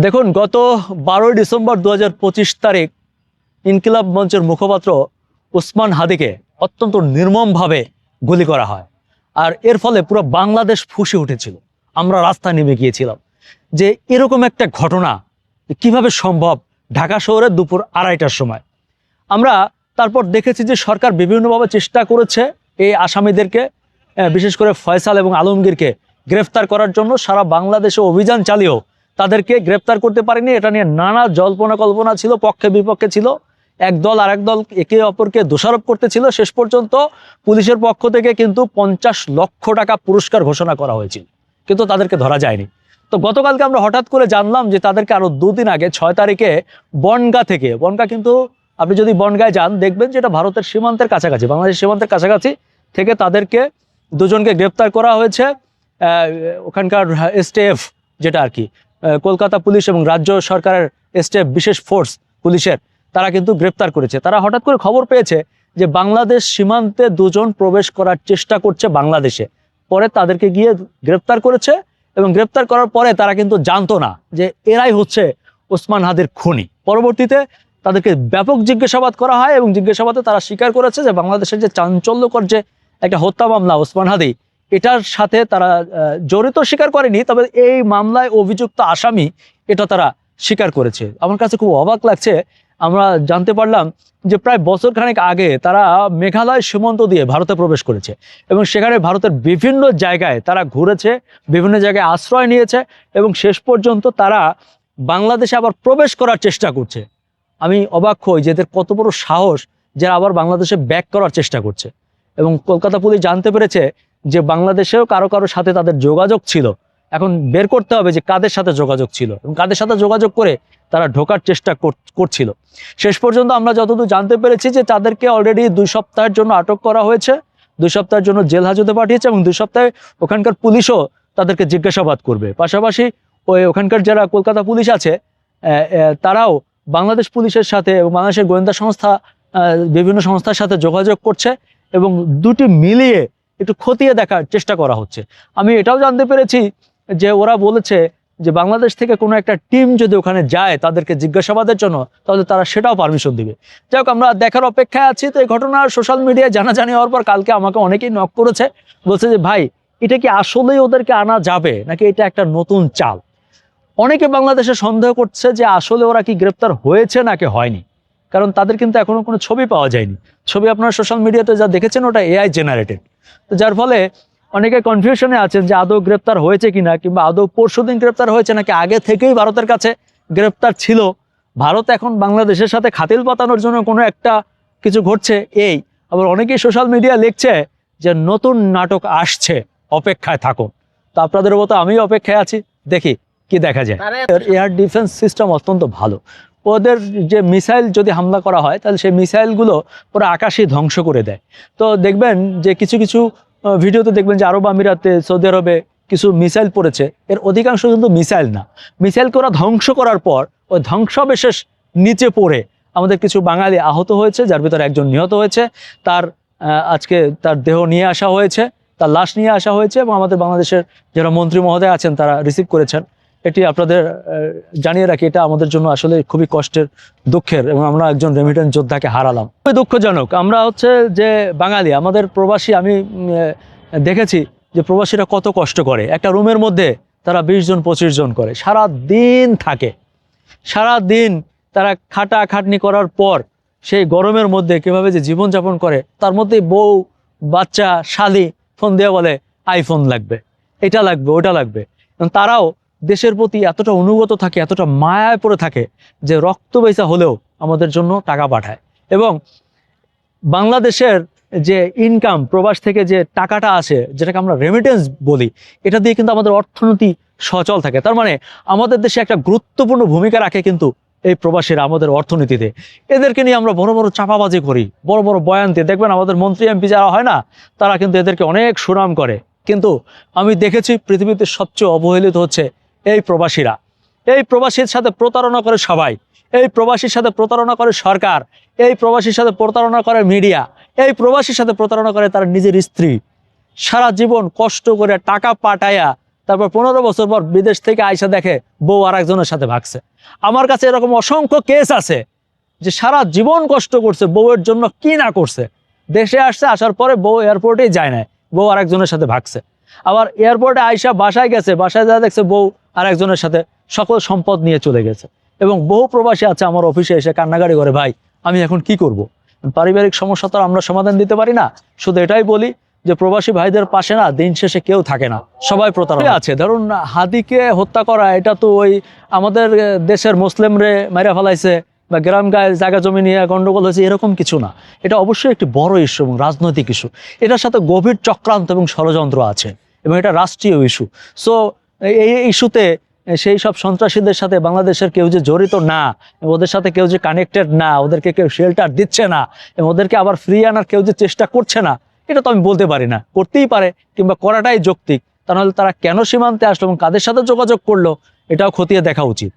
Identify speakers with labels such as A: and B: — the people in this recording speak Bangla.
A: দেখুন, গত 12ই ডিসেম্বর 2025 তারিখ ইনকিলাব মঞ্চের মুখপাত্র ওসমান হাদিকে অত্যন্ত নির্মমভাবে গুলি করা হয়। আর এর ফলে পুরো বাংলাদেশ ফুঁসে উঠেছিল। আমরা রাস্তায় নেমে গিয়েছিলাম যে এরকম একটা ঘটনা কিভাবে সম্ভব। ঢাকা শহরে দুপুর 2:30টার সময় আমরা তারপর দেখেছি যে সরকার বিভিন্নভাবে চেষ্টা করেছে এই আসামিদেরকে, বিশেষ করে ফয়সাল এবং আলমগীরকে গ্রেফতার করার জন্য। সারা বাংলাদেশে অভিযান চালিয়েও তাদেরকে গ্রেফতার করতে পারেনি। এটা নিয়ে নানা জল্পনা কল্পনা ছিল, পক্ষে বিপক্ষে ছিল। এক দল আরেক দল একে অপরকে দোষারোপ করতেছিল। শেষ পর্যন্ত পুলিশের পক্ষ থেকে কিন্তু 50 লক্ষ টাকা পুরস্কার ঘোষণা করা হয়েছিল, কিন্তু তাদেরকে ধরা যায়নি। তো গতকালকে আমরা হঠাৎ করে জানলাম যে তাদেরকে আরো 2 দিন আগে 6 তারিখে বনগাঁ থেকে, বনগাঁ কিন্তু আপনি যদি বনগাঁয় যান দেখবেন যে এটা ভারতের সীমান্তের কাছাকাছি, বাংলাদেশ সীমান্তের কাছাকাছি থেকে তাদেরকে দুজনকে গ্রেপ্তার করা হয়েছে। ওখানকার এসটিএফ, যেটা আর কি কলকাতা পুলিশ এবং রাজ্য সরকারের এসটিএফ বিশেষ ফোর্স পুলিশের, তারা কিন্তু গ্রেপ্তার করেছে। তারা হঠাৎ করে খবর পেয়েছে যে বাংলাদেশ সীমান্তে দুজন প্রবেশ করার চেষ্টা করছে বাংলাদেশে। পরে তাদেরকে গিয়ে গ্রেপ্তার করেছে এবং গ্রেপ্তার করার পরে তারা কিন্তু জানতো না যে এরাই হচ্ছে ওসমান হাদির খুনি। পরবর্তীতে তাদেরকে ব্যাপক জিজ্ঞাসাবাদ করা হয় এবং জিজ্ঞাসাবাদে তারা স্বীকার করেছে যে বাংলাদেশের যে চাঞ্চল্যকর যে একটা হত্যা মামলা ওসমান হাদি, এটার সাথে তারা জড়িত স্বীকার করেনি, তবে এই মামলায় অভিযুক্ত আসামি এটা তারা স্বীকার করেছে। আমার কাছে খুব অবাক লাগছে। আমরা জানতে পারলাম যে প্রায় বছরখানেক আগে তারা মেঘালয় সীমান্ত দিয়ে ভারতে প্রবেশ করেছে এবং সেখানে ভারতের বিভিন্ন জায়গায় তারা ঘুরেছে, বিভিন্ন জায়গায় আশ্রয় নিয়েছে এবং শেষ পর্যন্ত তারা বাংলাদেশে আবার প্রবেশ করার চেষ্টা করছে। আমি অবাক হই যে এদের কত বড় সাহস, যারা আবার বাংলাদেশে ব্যাক করার চেষ্টা করছে। এবং কলকাতা পুলিশ জানতে পেরেছে যে বাংলাদেশেও কারো কারো সাথে তাদের যোগাযোগ ছিল। এখন বের করতে হবে যে কাদের সাথে যোগাযোগ ছিল এবং কাদের সাথে যোগাযোগ করে তারা ঢোকার চেষ্টা করছিল। শেষ পর্যন্ত আমরা যতদূর জানতে পেরেছি যে তাদেরকে অলরেডি 2 সপ্তাহের জন্য আটক করা হয়েছে, 2 সপ্তাহের জন্য জেল হাজতে পাঠিয়েছে এবং 2 সপ্তাহে ওখানকার পুলিশও তাদেরকে জিজ্ঞাসাবাদ করবে। পাশাপাশি ওখানকার যারা কলকাতা পুলিশ আছে তারাও বাংলাদেশ পুলিশের সাথে এবং বাংলাদেশের গোয়েন্দা সংস্থা, বিভিন্ন সংস্থার সাথে যোগাযোগ করছে এবং দুটি মিলিয়ে একটু খতিয়ে দেখার চেষ্টা করা হচ্ছে। আমি এটাও জানতে পেরেছি যে ওরা বলেছে যে বাংলাদেশ থেকে কোনো একটা টিম যদি ওখানে যায় তাদেরকে জিজ্ঞাসাবাদের জন্য, তাহলে তারা সেটাও পারমিশন দিবে। যাই হোক, আমরা দেখার অপেক্ষায় আছি। তো এই ঘটনা সোশ্যাল মিডিয়ায় জানাজানি হওয়ার পর কালকে আমাকে অনেকেই নক করেছে, বলছে যে ভাই, এটা কি আসলেই ওদেরকে আনা যাবে নাকি এটা একটা নতুন চাল। অনেকে বাংলাদেশে সন্দেহ করছে যে আসলে ওরা কি গ্রেপ্তার হয়েছে নাকি হয়নি, কারণ তাদের কিন্তু এখনো কোনো ছবি পাওয়া যায়নি। ছবি আপনারা সোশ্যাল মিডিয়াতে যা দেখেছেন ওটা এআই জেনারেটেড। তো যার ফলে অনেকে কনফিউশনে আছেন যে আদৌ গ্রেপ্তার হয়েছে কিনা, কিংবা আদৌ পরশুদিন গ্রেপ্তার হয়েছে নাকি আগে থেকেই ভারতের কাছে গ্রেপ্তার ছিল। ভারত এখন বাংলাদেশের সাথে খাতিল পাতানোর জন্য কোনো একটা কিছু ঘটছে এই। আবার অনেকেই সোশ্যাল মিডিয়া লিখছে যে নতুন নাটক আসছে, অপেক্ষায় থাকুন। তো আপনাদের মতো আমিও অপেক্ষায় আছি, দেখি কি দেখা যায়। এয়ার ডিফেন্স সিস্টেম অত্যন্ত ভালো। ওদের যে মিসাইল যদি হামলা করা হয় তাহলে সেই মিসাইলগুলো পুরো আকাশই ধ্বংস করে দেয়। তো দেখবেন যে কিছু কিছু ভিডিওতে দেখবেন যে আরব আমিরাতে, সৌদি আরবে কিছু মিসাইল পড়েছে, এর অধিকাংশ কিন্তু মিসাইল না। মিসাইলকে ওরা ধ্বংস করার পর ওই ধ্বংসাবশেষ নিচে পড়ে আমাদের কিছু বাঙালি আহত হয়েছে, যার ভিতরে একজন নিহত হয়েছে। তার আজকে তার দেহ নিয়ে আসা হয়েছে, তার লাশ নিয়ে আসা হয়েছে এবং আমাদের বাংলাদেশের যারা মন্ত্রী মহোদয় আছেন তারা রিসিভ করেছেন। এটি আপনাদের জানিয়ে রাখি, এটা আমাদের জন্য আসলে খুবই কষ্টের, দুঃখের, এবং আমরা একজন রেমিটেন্স যোদ্ধাকে হারালাম। খুবই দুঃখজনক। আমরা হচ্ছে যে বাঙালি, আমাদের প্রবাসী, আমি দেখেছি যে প্রবাসীরা কত কষ্ট করে। একটা রুমের মধ্যে তারা 20 জন 25 জন করে, সারা দিন থাকে, সারা দিন তারা খাটাখাটনি করার পর সেই গরমের মধ্যে কিভাবে যে জীবনযাপন করে, তার মধ্যে বউ বাচ্চা শালি ফোন দিয়ে বলে আইফোন লাগবে, এটা লাগবে, ওটা লাগবে। এবং তারাও দেশের প্রতি এতটা অনুগত থাকে, এতটা মায়ায় পড়ে থাকে যে রক্ত বেচা হলেও আমাদের জন্য টাকা পাঠায়। এবং বাংলাদেশের যে ইনকাম, প্রবাস থেকে যে টাকাটা আসে, যেটাকে আমরা রেমিটেন্স বলি, এটা দিয়ে কিন্তু আমাদের অর্থনীতি সচল থাকে। তার মানে আমাদের দেশে একটা গুরুত্বপূর্ণ ভূমিকা রাখে কিন্তু এই প্রবাসীরা আমাদের অর্থনীতিতে। এদেরকে নিয়ে আমরা বড় বড় চাপাবাজি করি, বড় বড় বয়ান দিয়ে, দেখবেন আমাদের মন্ত্রী এমপি যারা হয় না, তারা কিন্তু এদেরকে অনেক সুনাম করে। কিন্তু আমি দেখেছি পৃথিবীতে সবচেয়ে অবহেলিত হচ্ছে এই প্রবাসীরা। এই প্রবাসীর সাথে প্রতারণা করে সবাই, এই প্রবাসীর সাথে প্রতারণা করে সরকার, এই প্রবাসীর সাথে প্রতারণা করে মিডিয়া, এই প্রবাসীর সাথে প্রতারণা করে তার নিজের স্ত্রী। সারা জীবন কষ্ট করে টাকা পাঠায়া তারপর 15 বছর পর বিদেশ থেকে আইসা দেখে বউ আর একজনের সাথে ভাগছে। আমার কাছে এরকম অসংখ্য কেস আছে যে সারা জীবন কষ্ট করছে, বউয়ের জন্য কি না করছে, দেশে আসছে, আসার পরে বউ এয়ারপোর্টেই যায় না, বউ আর একজনের সাথে ভাগছে। আবার এয়ারপোর্টে আইসা বাসায় গেছে, বাসায় যা দেখছে বউ আর একজনের সাথে সকল সম্পদ নিয়ে চলে গেছে। এবং বহু প্রবাসী আছে আমার অফিসে এসে কান্নাকাটি করে, ভাই আমি এখন কি করব। পারিবারিক সমস্যা তো আমরা সমাধান দিতে পারি না, শুধু এটাই বলি যে প্রবাসী ভাইদের পাশে না দিন শেষে কেউ থাকে না, সবাই প্রতারণা আছে। ধরুন হাদিকে হত্যা করা, এটা তো ওই আমাদের দেশের মুসলিমরে মেরে ফেলাইছে বা গ্রাম গায়ে জায়গা জমি নিয়ে গন্ডগোল হয়েছে, এরকম কিছু না। এটা অবশ্যই একটি বড় ইস্যু এবং রাজনৈতিক ইস্যু। এটার সাথে গভীর চক্রান্ত এবং ষড়যন্ত্র আছে এবং এটা রাষ্ট্রীয় ইস্যু। সো এই ইস্যুতে সেই সব সন্ত্রাসীদের সাথে বাংলাদেশের কেউ যে জড়িত না, ওদের সাথে কেউ যে কানেক্টেড না, ওদেরকে কেউ শেল্টার দিচ্ছে না এবং ওদেরকে আবার ফ্রি আনার কেউ যে চেষ্টা করছে না, এটা তো আমি বলতে পারি না। করতেই পারে কিংবা করাটাই যৌক্তিক, তা নাহলে তারা কেন সীমান্তে আসলো এবং কাদের সাথে যোগাযোগ করলো, এটাও খতিয়ে দেখা উচিত।